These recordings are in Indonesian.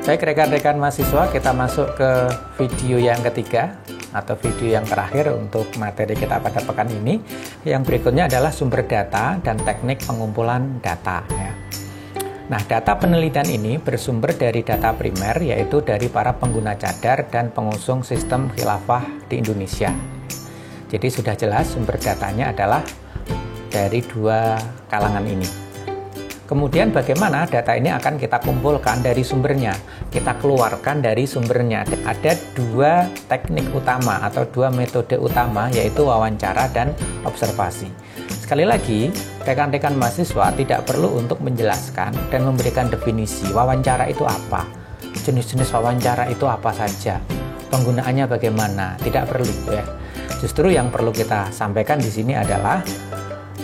Baik rekan-rekan mahasiswa, kita masuk ke video yang ketiga atau video yang terakhir untuk materi kita pada pekan ini. Yang berikutnya adalah sumber data dan teknik pengumpulan data ya. Nah, data penelitian ini bersumber dari data primer, yaitu dari para pengguna cadar dan pengusung sistem khilafah di Indonesia. Jadi sudah jelas sumber datanya adalah dari dua kalangan ini. Kemudian bagaimana data ini akan kita kumpulkan dari sumbernya, kita keluarkan dari sumbernya. Ada dua teknik utama atau dua metode utama, yaitu wawancara dan observasi. Sekali lagi, rekan-rekan mahasiswa tidak perlu untuk menjelaskan dan memberikan definisi wawancara itu apa, jenis-jenis wawancara itu apa saja, penggunaannya bagaimana, tidak perlu ya. Justru yang perlu kita sampaikan di sini adalah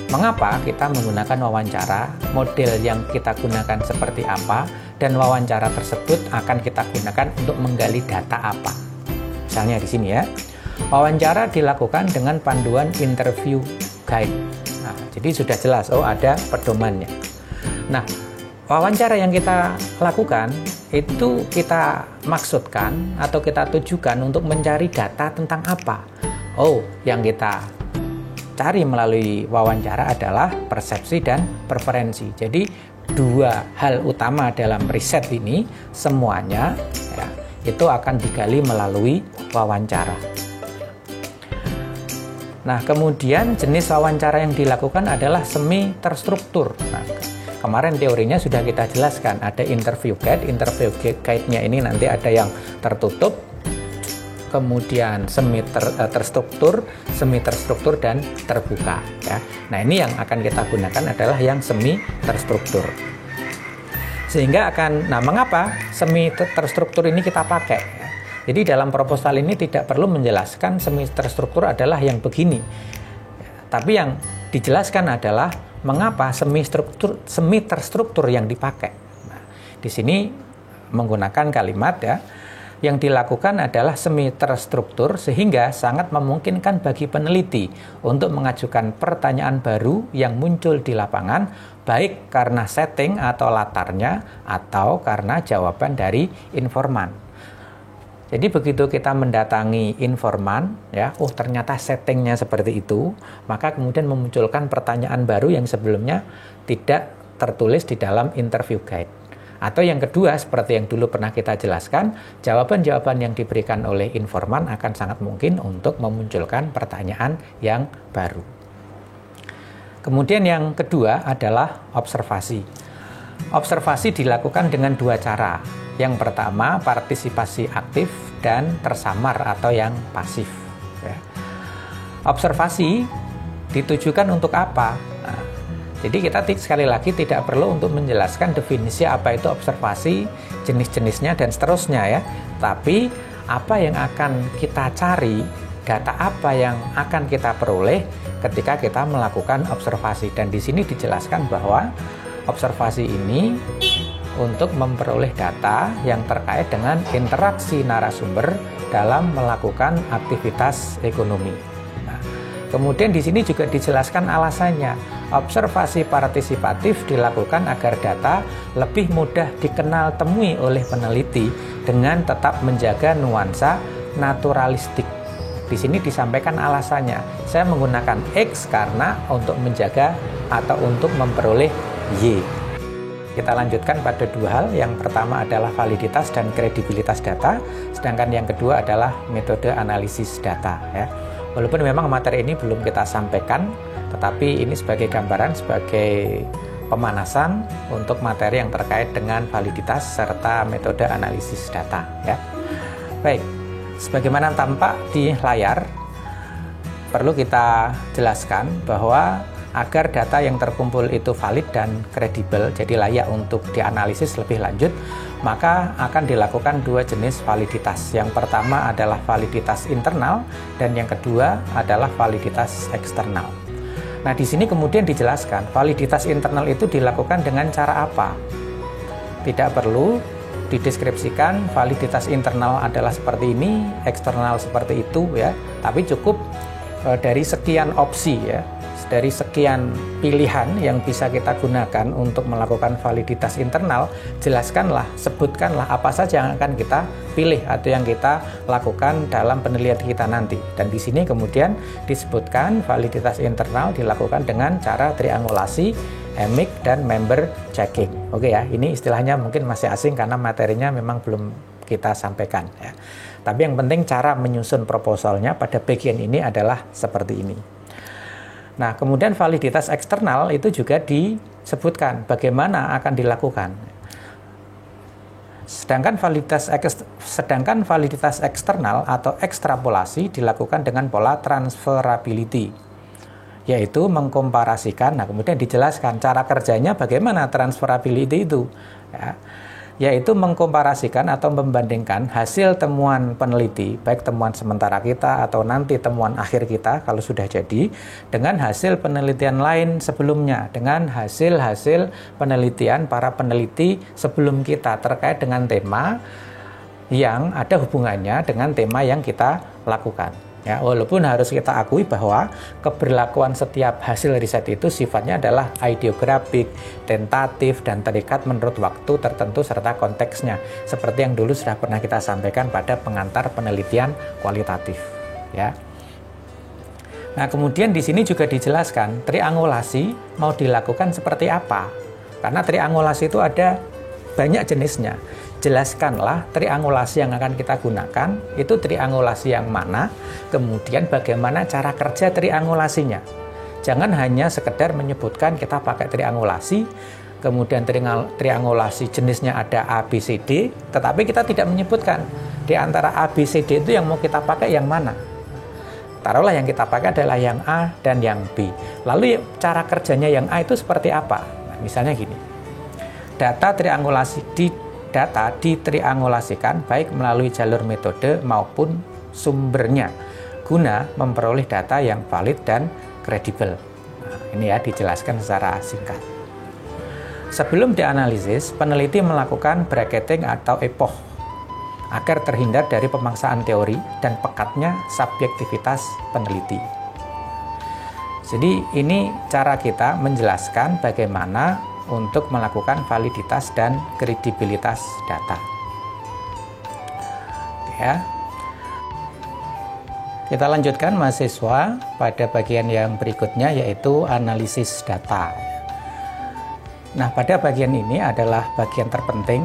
mengapa kita menggunakan wawancara, model yang kita gunakan seperti apa, dan wawancara tersebut akan kita gunakan untuk menggali data apa. Misalnya di sini ya, wawancara dilakukan dengan panduan interview guide. Nah, jadi sudah jelas, ada pedomannya. Nah, wawancara yang kita lakukan itu kita maksudkan atau kita tujukan untuk mencari data tentang apa? Yang kita cari melalui wawancara adalah persepsi dan preferensi. Jadi dua hal utama dalam riset ini semuanya ya, itu akan digali melalui wawancara. Nah, kemudian jenis wawancara yang dilakukan adalah semi terstruktur. Nah, kemarin teorinya sudah kita jelaskan, ada interview guide. Interview guide-nya ini nanti ada yang tertutup, kemudian semi terstruktur dan terbuka ya. Nah, ini yang akan kita gunakan adalah yang semi terstruktur. Sehingga mengapa semi terstruktur ini kita pakai ya? Jadi dalam proposal ini tidak perlu menjelaskan semi terstruktur adalah yang begini. Tapi yang dijelaskan adalah mengapa semi terstruktur yang dipakai. Nah, di sini menggunakan kalimat ya, yang dilakukan adalah semi terstruktur sehingga sangat memungkinkan bagi peneliti untuk mengajukan pertanyaan baru yang muncul di lapangan, baik karena setting atau latarnya atau karena jawaban dari informan. Jadi begitu kita mendatangi informan, ya, ternyata settingnya seperti itu, maka kemudian memunculkan pertanyaan baru yang sebelumnya tidak tertulis di dalam interview guide. Atau yang kedua, seperti yang dulu pernah kita jelaskan, jawaban-jawaban yang diberikan oleh informan akan sangat mungkin untuk memunculkan pertanyaan yang baru. Kemudian yang kedua adalah observasi. Observasi dilakukan dengan dua cara. Yang pertama, partisipasi aktif dan tersamar atau yang pasif. Ya. Observasi ditujukan untuk apa? Nah, jadi kita sekali lagi tidak perlu untuk menjelaskan definisi apa itu observasi, jenis-jenisnya dan seterusnya ya. Tapi apa yang akan kita cari, data apa yang akan kita peroleh ketika kita melakukan observasi. Dan di sini dijelaskan bahwa observasi ini untuk memperoleh data yang terkait dengan interaksi narasumber dalam melakukan aktivitas ekonomi. Nah, kemudian di sini juga dijelaskan alasannya. Observasi partisipatif dilakukan agar data lebih mudah dikenal temui oleh peneliti dengan tetap menjaga nuansa naturalistik. Di sini disampaikan alasannya. Saya menggunakan X karena untuk menjaga atau untuk memperoleh Y. Kita lanjutkan pada dua hal. Yang pertama adalah validitas dan kredibilitas data, sedangkan yang kedua adalah metode analisis data ya. Walaupun memang materi ini belum kita sampaikan, tetapi ini sebagai gambaran, sebagai pemanasan untuk materi yang terkait dengan validitas serta metode analisis data ya. Baik, sebagaimana tampak di layar, perlu kita jelaskan bahwa agar data yang terkumpul itu valid dan kredibel, jadi layak untuk dianalisis lebih lanjut, maka akan dilakukan dua jenis validitas. Yang pertama adalah validitas internal dan yang kedua adalah validitas eksternal. Nah, di sini kemudian dijelaskan validitas internal itu dilakukan dengan cara apa. Tidak perlu dideskripsikan validitas internal adalah seperti ini, eksternal seperti itu ya, tapi cukup dari sekian opsi ya. dari sekian pilihan yang bisa kita gunakan untuk melakukan validitas internal, jelaskanlah, sebutkanlah apa saja yang akan kita pilih atau yang kita lakukan dalam penelitian kita nanti. Dan di sini kemudian disebutkan validitas internal dilakukan dengan cara triangulasi, emic, dan member checking. Oke ya, ini istilahnya mungkin masih asing karena materinya memang belum kita sampaikan ya. Tapi yang penting cara menyusun proposalnya pada bagian ini adalah seperti ini. Nah, kemudian validitas eksternal itu juga disebutkan bagaimana akan dilakukan. Sedangkan validitas eksternal atau ekstrapolasi dilakukan dengan pola transferability, yaitu mengkomparasikan. Nah, kemudian dijelaskan cara kerjanya bagaimana transferability itu, ya, yaitu mengkomparasikan atau membandingkan hasil temuan peneliti, baik temuan sementara kita atau nanti temuan akhir kita kalau sudah jadi, dengan hasil penelitian lain sebelumnya, dengan hasil-hasil penelitian para peneliti sebelum kita terkait dengan tema yang ada hubungannya dengan tema yang kita lakukan. Ya, walaupun harus kita akui bahwa keberlakuan setiap hasil riset itu sifatnya adalah ideografik, tentatif, dan terikat menurut waktu tertentu serta konteksnya, seperti yang dulu sudah pernah kita sampaikan pada pengantar penelitian kualitatif. Ya. Nah, kemudian di sini juga dijelaskan triangulasi mau dilakukan seperti apa, karena triangulasi itu ada banyak jenisnya. Jelaskanlah triangulasi yang akan kita gunakan, itu triangulasi yang mana, kemudian bagaimana cara kerja triangulasinya. Jangan hanya sekedar menyebutkan kita pakai triangulasi, kemudian triangulasi jenisnya ada A, B, C, D, tetapi kita tidak menyebutkan di antara A, B, C, D itu yang mau kita pakai yang mana. Taruhlah yang kita pakai adalah yang A dan yang B. Lalu cara kerjanya yang A itu seperti apa? Nah, misalnya gini, data ditriangulasikan baik melalui jalur metode maupun sumbernya guna memperoleh data yang valid dan kredibel. Nah, ini ya dijelaskan secara singkat. Sebelum dianalisis, peneliti melakukan bracketing atau epoch agar terhindar dari pemaksaan teori dan pekatnya subjektivitas peneliti. Jadi ini cara kita menjelaskan bagaimana untuk melakukan validitas dan kredibilitas data. Ya. Kita lanjutkan mahasiswa pada bagian yang berikutnya, yaitu analisis data. Nah, pada bagian ini adalah bagian terpenting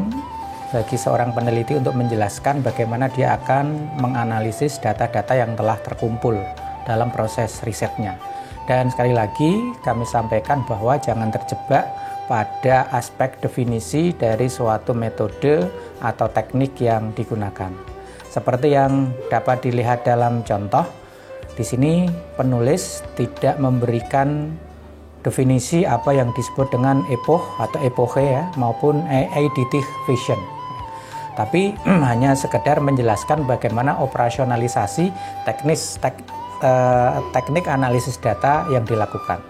bagi seorang peneliti untuk menjelaskan bagaimana dia akan menganalisis data-data yang telah terkumpul dalam proses risetnya. Dan sekali lagi kami sampaikan bahwa jangan terjebak pada aspek definisi dari suatu metode atau teknik yang digunakan. Seperti yang dapat dilihat dalam contoh, di sini penulis tidak memberikan definisi apa yang disebut dengan epoch atau epoche ya, maupun eidetic vision. Tapi hanya sekedar menjelaskan bagaimana operasionalisasi teknik analisis data yang dilakukan.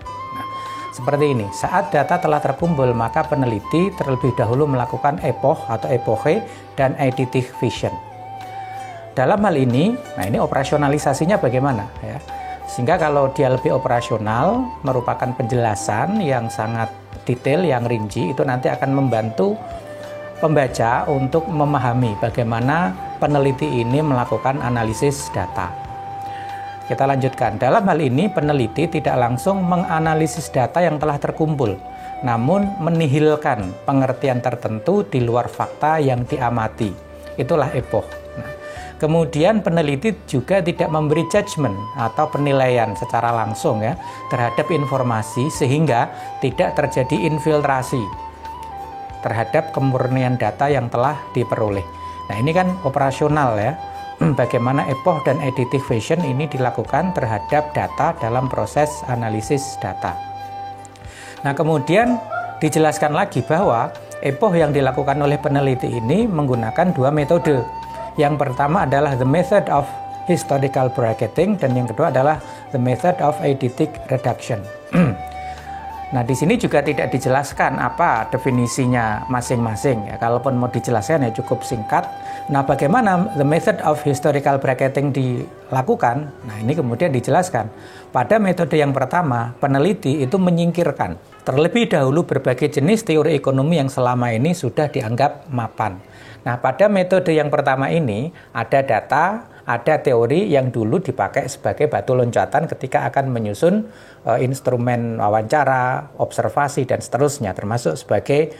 Seperti ini, saat data telah terkumpul, maka peneliti terlebih dahulu melakukan epoch atau epoche dan eidetic vision. Dalam hal ini, nah ini operasionalisasinya bagaimana ya? Sehingga kalau dia lebih operasional, merupakan penjelasan yang sangat detail, yang rinci, itu nanti akan membantu pembaca untuk memahami bagaimana peneliti ini melakukan analisis data. Kita lanjutkan. Dalam hal ini, peneliti tidak langsung menganalisis data yang telah terkumpul, namun menihilkan pengertian tertentu di luar fakta yang diamati. Itulah epoch. Nah, kemudian peneliti juga tidak memberi judgement atau penilaian secara langsung ya terhadap informasi, sehingga tidak terjadi infiltrasi terhadap kemurnian data yang telah diperoleh. Nah, ini kan operasional ya. Bagaimana epoch dan eidetic vision ini dilakukan terhadap data dalam proses analisis data. Nah, kemudian dijelaskan lagi bahwa epoch yang dilakukan oleh peneliti ini menggunakan dua metode. Yang pertama adalah the method of historical bracketing dan yang kedua adalah the method of eidetic reduction. Nah, di sini juga tidak dijelaskan apa definisinya masing-masing ya. Kalaupun mau dijelaskan ya cukup singkat. Nah, bagaimana the method of historical bracketing dilakukan? Nah, ini kemudian dijelaskan. Pada metode yang pertama, peneliti itu menyingkirkan terlebih dahulu berbagai jenis teori ekonomi yang selama ini sudah dianggap mapan. Nah, pada metode yang pertama ini ada data, ada teori yang dulu dipakai sebagai batu loncatan ketika akan menyusun instrumen wawancara, observasi, dan seterusnya, termasuk sebagai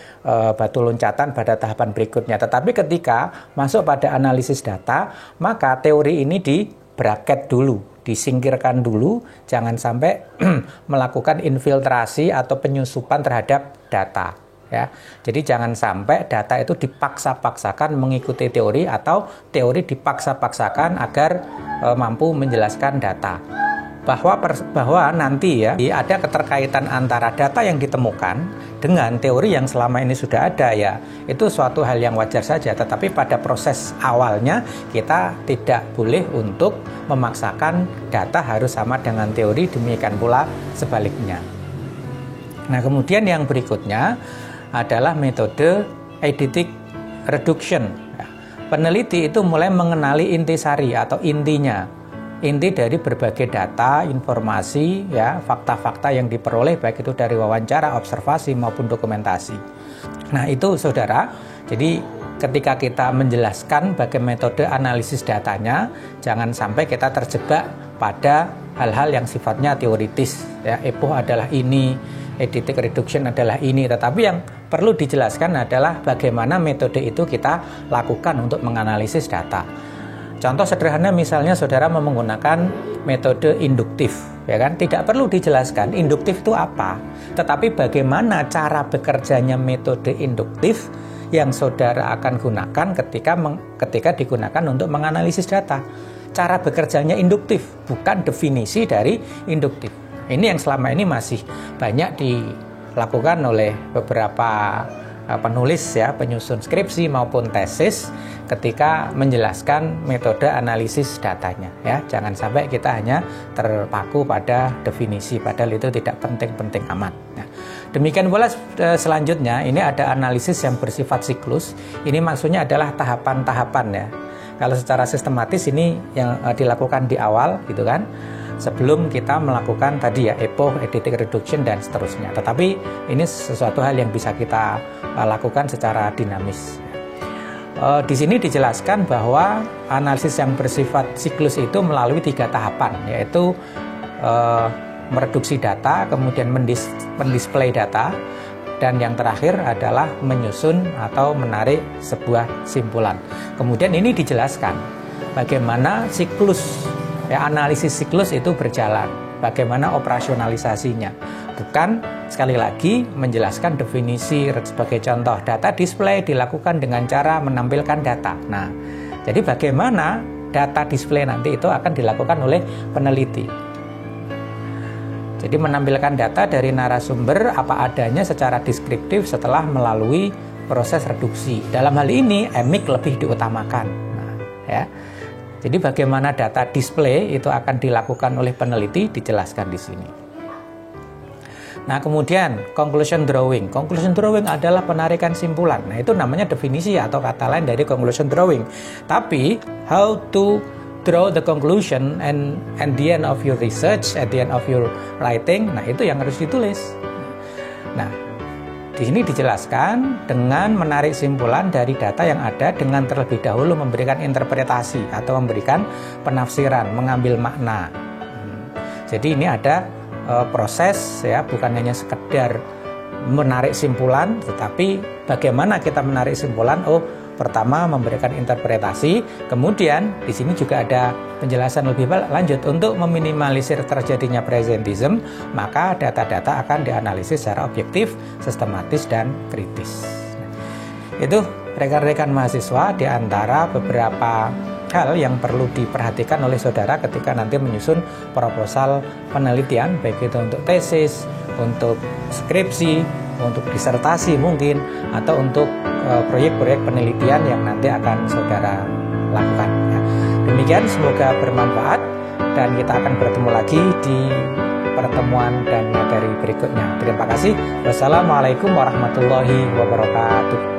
batu loncatan pada tahapan berikutnya. Tetapi ketika masuk pada analisis data, maka teori ini di-bracket dulu, disingkirkan dulu, jangan sampai melakukan infiltrasi atau penyusupan terhadap data. Ya, jadi jangan sampai data itu dipaksa-paksakan mengikuti teori atau teori dipaksa-paksakan agar mampu menjelaskan data. Bahwa nanti ya ada keterkaitan antara data yang ditemukan dengan teori yang selama ini sudah ada ya, itu suatu hal yang wajar saja. Tetapi pada proses awalnya kita tidak boleh untuk memaksakan data harus sama dengan teori, demikian pula sebaliknya. Nah, kemudian yang berikutnya adalah metode eidetic reduction. Peneliti itu mulai mengenali intisari atau intinya, inti dari berbagai data, informasi, ya, fakta-fakta yang diperoleh baik itu dari wawancara, observasi maupun dokumentasi. Nah, itu saudara. Jadi ketika kita menjelaskan bagaimana metode analisis datanya, jangan sampai kita terjebak pada hal-hal yang sifatnya teoritis. Ya, EPO adalah ini, eidetic reduction adalah ini, tetapi yang perlu dijelaskan adalah bagaimana metode itu kita lakukan untuk menganalisis data. Contoh sederhana misalnya saudara menggunakan metode induktif, ya kan? Tidak perlu dijelaskan induktif itu apa, tetapi bagaimana cara bekerjanya metode induktif yang saudara akan gunakan ketika digunakan untuk menganalisis data. Cara bekerjanya induktif, bukan definisi dari induktif. Ini yang selama ini masih banyak dilakukan oleh beberapa penulis ya, penyusun skripsi maupun tesis ketika menjelaskan metode analisis datanya ya. Jangan sampai kita hanya terpaku pada definisi, padahal itu tidak penting-penting amat ya. Demikian pula selanjutnya ini ada analisis yang bersifat siklus. Ini maksudnya adalah tahapan-tahapan ya. Kalau secara sistematis ini yang dilakukan di awal gitu kan, sebelum kita melakukan tadi ya EPO, eidetic reduction dan seterusnya. Tetapi ini sesuatu hal yang bisa kita lakukan secara dinamis. Di sini dijelaskan bahwa analisis yang bersifat siklus itu melalui 3 tahapan, yaitu mereduksi data, kemudian mendisplay data, dan yang terakhir adalah menyusun atau menarik sebuah simpulan. Kemudian ini dijelaskan bagaimana siklus ya, analisis siklus itu berjalan, bagaimana operasionalisasinya. Bukan sekali lagi menjelaskan definisi sebagai contoh, data display dilakukan dengan cara menampilkan data. Nah, jadi bagaimana data display nanti itu akan dilakukan oleh peneliti. Jadi menampilkan data dari narasumber apa adanya secara deskriptif setelah melalui proses reduksi. Dalam hal ini EMIC lebih diutamakan. Nah, ya. Jadi bagaimana data display itu akan dilakukan oleh peneliti dijelaskan di sini. Nah, kemudian conclusion drawing. Conclusion drawing adalah penarikan simpulan. Nah, itu namanya definisi atau kata lain dari conclusion drawing. Tapi how to draw the conclusion and the end of your research, at the end of your writing, nah itu yang harus ditulis. Nah, di sini dijelaskan dengan menarik simpulan dari data yang ada dengan terlebih dahulu memberikan interpretasi atau memberikan penafsiran, mengambil makna. Jadi ini ada proses ya, bukan hanya sekedar menarik simpulan, tetapi bagaimana kita menarik simpulan. Pertama memberikan interpretasi, kemudian di sini juga ada penjelasan lebih lanjut untuk meminimalisir terjadinya presentism, maka data-data akan dianalisis secara objektif, sistematis dan kritis. Itu rekan-rekan mahasiswa di antara beberapa hal yang perlu diperhatikan oleh saudara ketika nanti menyusun proposal penelitian, baik itu untuk tesis, untuk skripsi, untuk disertasi mungkin, atau untuk proyek-proyek penelitian yang nanti akan saudara lakukan ya. Demikian, semoga bermanfaat dan kita akan bertemu lagi di pertemuan dan materi berikutnya. Terima kasih. Wassalamualaikum warahmatullahi wabarakatuh.